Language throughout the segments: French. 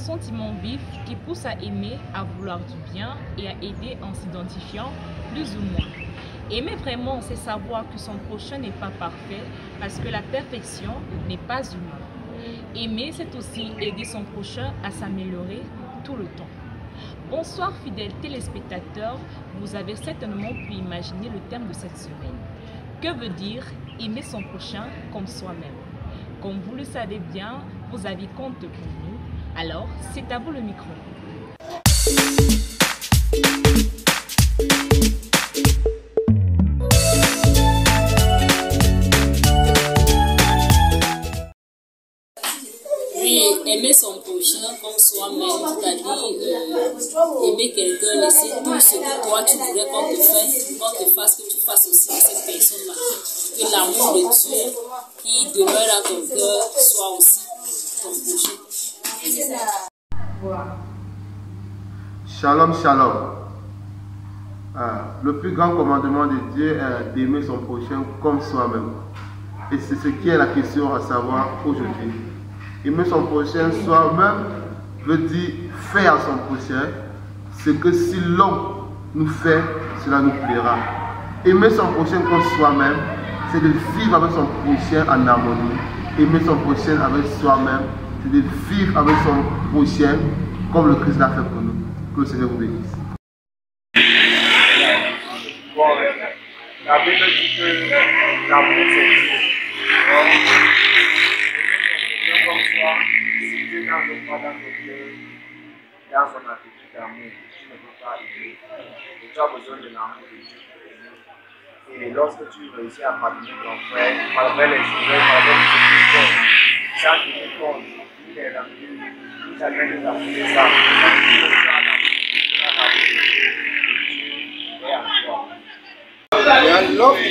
sentiment vif qui pousse à aimer, à vouloir du bien et à aider en s'identifiant plus ou moins. Aimer vraiment, c'est savoir que son prochain n'est pas parfait parce que la perfection n'est pas humaine. Aimer, c'est aussi aider son prochain à s'améliorer tout le temps. Bonsoir fidèles téléspectateurs, vous avez certainement pu imaginer le thème de cette semaine. Que veut dire aimer son prochain comme soi-même? Comme vous le savez bien, vos avis comptent pour nous, alors c'est à vous le micro. Oui, aimer son prochain comme soi-même, c'est-à-dire aimer quelqu'un, laisser tout ce que toi tu voudrais qu'on te fasse, que tu fasses aussi à cette personne-là. Que l'amour de Dieu qui demeure à ton cœur soit aussi ton prochain. Shalom, shalom. Le plus grand commandement de Dieu est d'aimer son prochain comme soi-même. Et c'est ce qui est la question à savoir aujourd'hui. Aimer son prochain soi-même veut dire faire à son prochain ce que si l'homme nous fait, cela nous plaira. Aimer son prochain comme soi-même, c'est de vivre avec son prochain en harmonie. Aimer son prochain avec soi-même, c'est de vivre avec son prochain comme le Christ l'a fait pour nous. Que le Seigneur vous bénisse. Bon, la Bible dit que l'amour c'est Dieu. Comme toi, si Dieu n'a pas dans ton cœur, dans son attitude d'amour, tu ne peux pas aimer. Et tu as besoin de l'amour de Dieu pour aimer. Et lorsque tu réussis à pardonner ton frère, malgré les choses, malgré les choses, ça qui te compte, il est là. Il s'agit de t'appeler ça. And love in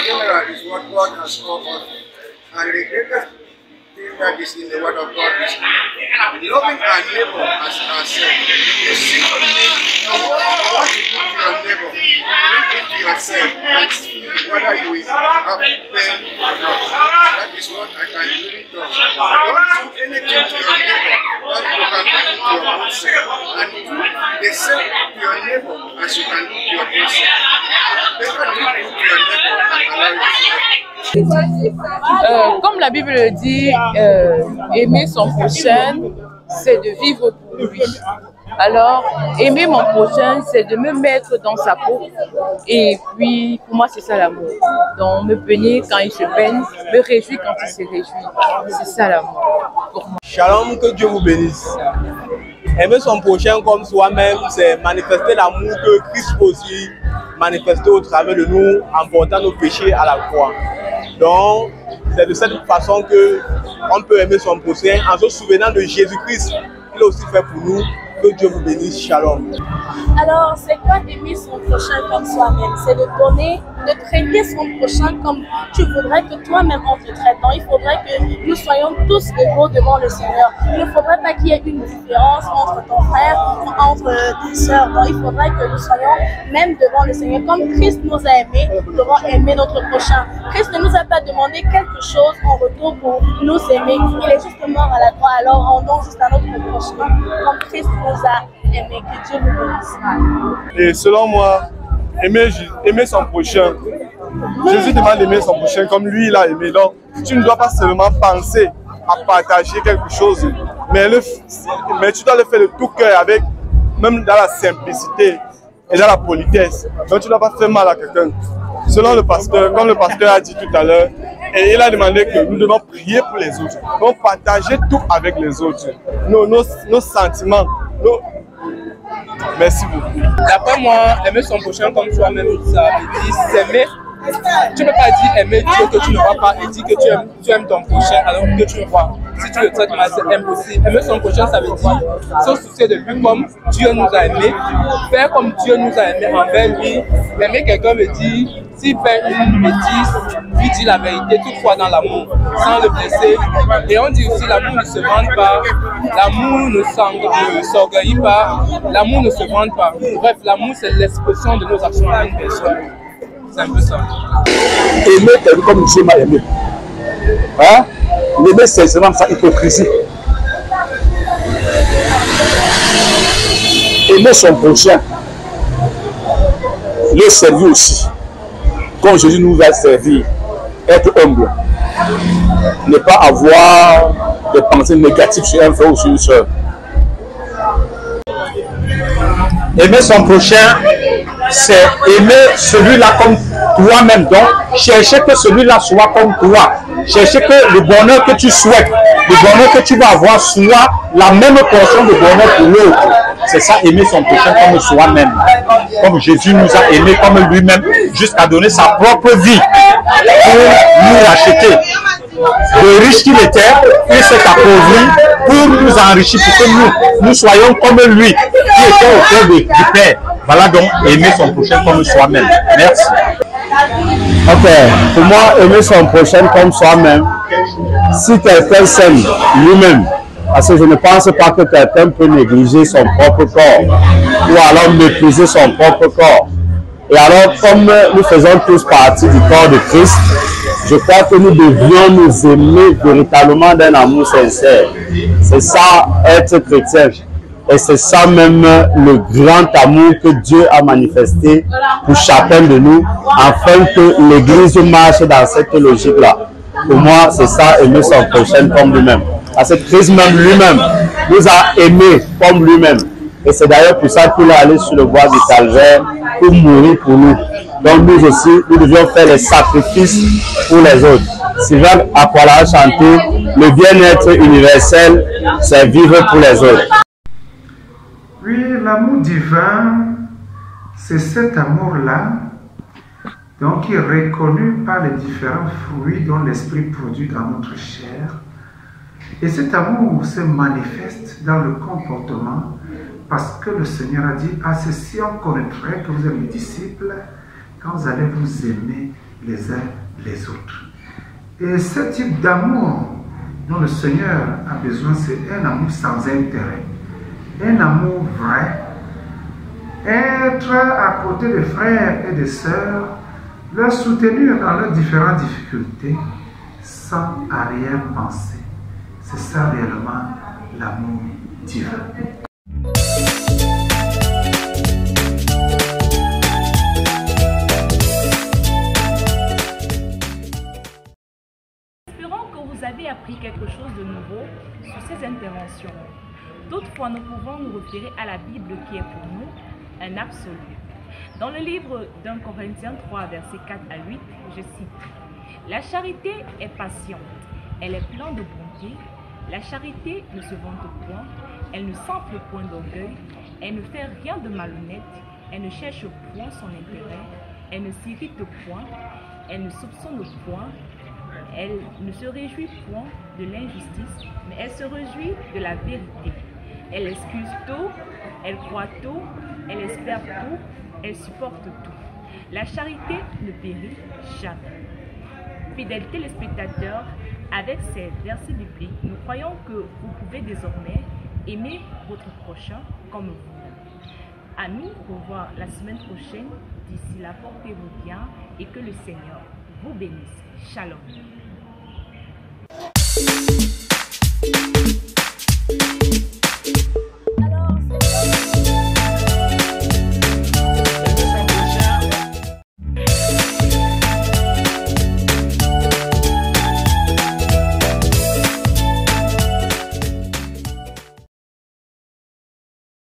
general is what God has called us. And the greatest thing that is in the Word of God is loving our neighbor as ourselves. You see, what you do to your neighbor, bring it to yourself and see whether you will have pain or not. That is what I can really do. Don't do anything to your neighbor that you can do to your own self. And do the same to your neighbor as you can do to your own self. Better do it to your neighbor and allow yourself. Comme la Bible le dit, aimer son prochain, c'est de vivre pour lui. Alors, aimer mon prochain, c'est de me mettre dans sa peau. Et puis, pour moi, c'est ça l'amour. Donc, me peiner quand il se peine, me réjouir quand il se réjouit. C'est ça l'amour pour moi. Shalom, que Dieu vous bénisse. Aimer son prochain comme soi-même, c'est manifester l'amour que Christ aussi manifester au travers de nous en portant nos péchés à la croix. Donc, c'est de cette façon qu'on peut aimer son prochain en se souvenant de Jésus-Christ qu'il a aussi fait pour nous. Que Dieu vous bénisse. Shalom. Alors, c'est quoi aimer son prochain comme soi-même? C'est de donner, de traiter son prochain comme tu voudrais que toi-même on te traite. Donc, il faudrait que nous soyons tous égaux devant le Seigneur. Il ne faudrait pas qu'il y ait une différence entre ton frère ou entre tes sœurs. Donc, il faudrait que nous soyons même devant le Seigneur. Comme Christ nous a aimés, nous devons aimer notre prochain. Christ ne nous a pas demandé quelque chose en retour pour nous aimer. Il est juste mort à la croix. Alors, rendons juste à notre prochain comme Christ nous a aimés. Que Dieu vous bénisse. Et selon moi, aimer son prochain. Jésus demande d'aimer son prochain comme lui il a aimé. Donc, tu ne dois pas seulement penser à partager quelque chose, mais tu dois le faire de tout cœur, avec, même dans la simplicité et dans la politesse. Donc, tu ne dois pas faire mal à quelqu'un. Selon le pasteur, comme le pasteur a dit tout à l'heure, et il a demandé que nous devons prier pour les autres. Donc, partager tout avec les autres. Nos sentiments. Merci beaucoup. D'après moi, aimer son prochain comme soi-même, ça veut dire s'aimer. Tu ne peux pas dire aimer Dieu que tu ne vois pas et dire que tu aimes ton prochain alors que tu le vois. Si tu le traites mal, c'est impossible. Aimer son prochain, ça veut dire se soucier de lui comme Dieu nous a aimés, faire comme Dieu nous a aimés envers lui. Aimer quelqu'un veut dire, s'il fait une bêtise, lui dire la vérité, toutefois dans l'amour, sans le blesser. Et on dit aussi l'amour ne se vante pas, l'amour ne s'orgueillit pas, l'amour ne se vante pas. Bref, l'amour c'est l'expression de nos actions à une personne. C'est un peu ça. Aimer quelqu'un comme Dieu m'a aimé. Hein? L'aimer sincèrement, sans hypocrisie. Aimer son prochain. Le servir aussi. Comme Jésus nous a servi. Être humble. Ne pas avoir des pensées négatives sur un frère ou sur une soeur. Aimer son prochain, c'est aimer celui-là comme toi-même. Donc, chercher que celui-là soit comme toi. Chercher que le bonheur que tu souhaites, le bonheur que tu vas avoir, soit la même portion de bonheur pour l'autre. C'est ça, aimer son prochain comme soi-même. Comme Jésus nous a aimés comme lui-même, jusqu'à donner sa propre vie pour nous racheter. Le riche qu'il était, il s'est appauvri pour nous enrichir, pour que nous soyons comme lui, qui était au cœur du Père. Voilà donc aimer son prochain comme soi-même. Merci. Ok, pour moi, aimer son prochain comme soi-même, si quelqu'un s'aime lui-même, parce que je ne pense pas que quelqu'un peut négliger son propre corps ou alors mépriser son propre corps. Et alors, comme nous faisons tous partie du corps de Christ, je crois que nous devrions nous aimer véritablement d'un amour sincère. C'est ça, être chrétien. Et c'est ça même le grand amour que Dieu a manifesté pour chacun de nous, afin que l'Église marche dans cette logique-là. Pour moi, c'est ça, aimer son prochain comme lui-même. Parce que Christ même lui-même nous a aimés comme lui-même. Et c'est d'ailleurs pour ça qu'il est allé sur le bois du calvaire pour mourir pour nous. Donc nous aussi, nous devions faire les sacrifices pour les autres. Sylvain Aquala a chanté, le bien-être universel, c'est vivre pour les autres. Oui, l'amour divin, c'est cet amour-là, donc qui est reconnu par les différents fruits dont l'Esprit produit dans notre chair. Et cet amour se manifeste dans le comportement, parce que le Seigneur a dit, à ceci on connaîtrait que vous êtes mes disciples, quand vous allez vous aimer les uns les autres. Et ce type d'amour dont le Seigneur a besoin, c'est un amour sans intérêt, un amour vrai, être à côté des frères et des sœurs, leur soutenir dans leurs différentes difficultés, sans arrière-pensée. C'est ça réellement l'amour divin. Espérons que vous avez appris quelque chose de nouveau sur ces interventions. Toutefois, nous pouvons nous référer à la Bible qui est pour nous un absolu. Dans le livre d'1 Corinthiens 3, versets 4 à 8, je cite: « La charité est patiente, elle est pleine de bonté. La charité ne se vante point, elle ne s'enfle point d'orgueil, elle ne fait rien de malhonnête, elle ne cherche point son intérêt, elle ne s'irrite point, elle ne soupçonne point, elle ne se réjouit point de l'injustice, mais elle se réjouit de la vérité. Elle excuse tout, elle croit tout, elle espère tout, elle supporte tout. La charité ne périt jamais. » Fidèles téléspectateurs, avec ces versets bibliques, nous croyons que vous pouvez désormais aimer votre prochain comme vous. À nous revoir la semaine prochaine. D'ici là, portez-vous bien et que le Seigneur vous bénisse. Shalom.